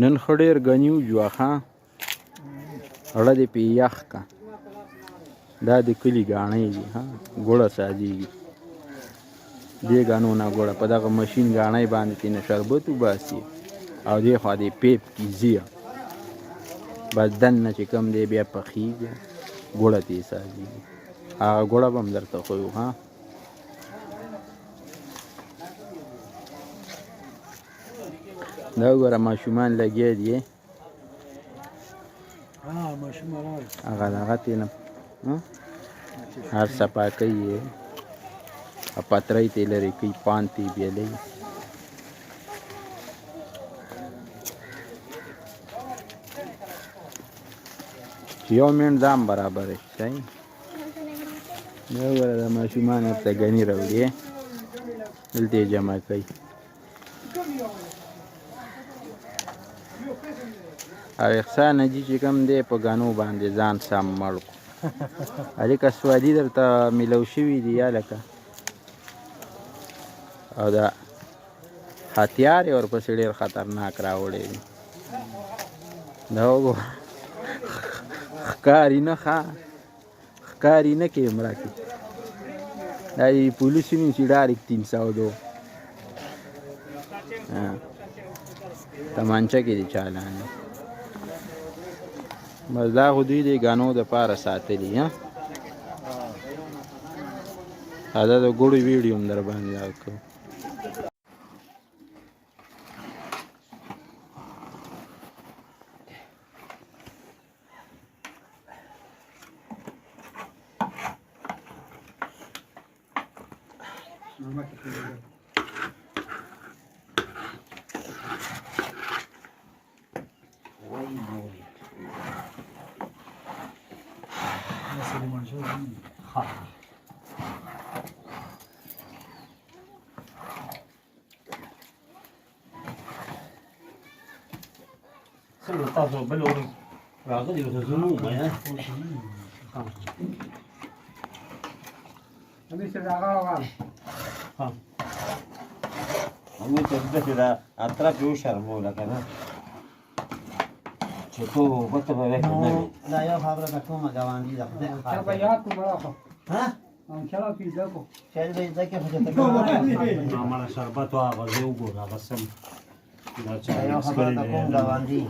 نن خو ډېر ګني وجو ښه اړه دې پې یخ که دا د کلي ګاڼۍ دي ها ګوړه سازېږي دې ګاڼو نه ګوړه په دغه مشین ګاڼۍ باندې ترېنه شربت وباسي او دې خوا دې پیپ کې ځي بس دننه چې کوم دی بیا پخېږي ګوړه ترې سازېږي هغه ګوړه به هم درته ښیو ها دا وګوره ماشومان لګیا دي هغه دغه ترېنه هر صفا کوي یې پتری ترې لرې کوي پان ترې بیلوي چې یو منټ ځان برابره شي صحیح دا وګوره د ماشومان ورته ګني راوړي دلته یې جمع کوي او احسان حاجي چې کوم دی په ګنو باندې ځان سم مړ کړو هلکه سوادي درته میلو شوي دي هلکه او دا هتیار یې ورپسې ډېر خطرناک راوړی دی دا وګوره ښکاري نه ښه ښکاري نه کیمره کې دا یې پولیسو نیسي ډایرکټ 302 تمانچه کې دي چالان بس دا خو دوی د ګانو دپاره ساتلي دا د ګوړو ویډیو هم در باندې راکړو څنګه تاسو بل ورځ راغلي وو زه نو وایم همې چې راغله ها همې ته داسې دا اطراف یې وشرموله که نه چې ته ګوته به وکړې نه وي دا یو خبره به کومه ګاونډي ده خدای چا به یاد کړو مړه خو ها چا به زده کړو شاید به یې زده کړې خو چې ته ماړه شربت و هغه زه وګوره هغه سم دا چا یو خبره د کوم ګاونډي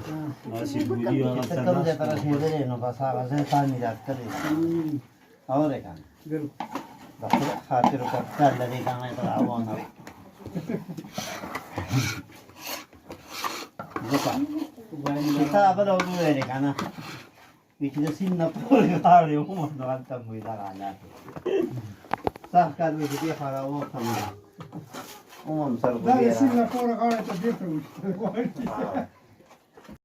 داسې بولي هغه چې ته کوم ځای ته رسېدلې نو بس هغه ځای تا میراث کړی اورې که نه د خدای خاطر وکړه لرې که نه ته روانه ځکه چې تا بله ورو ویلې که نه وي چې د سیند نه پورې غاړې ومه نو هلته مو وي دغه حالات سخت کار مې چې دې خوا راووتم هم سر دا د سیند نه پورې غاړې ته بېرته وشته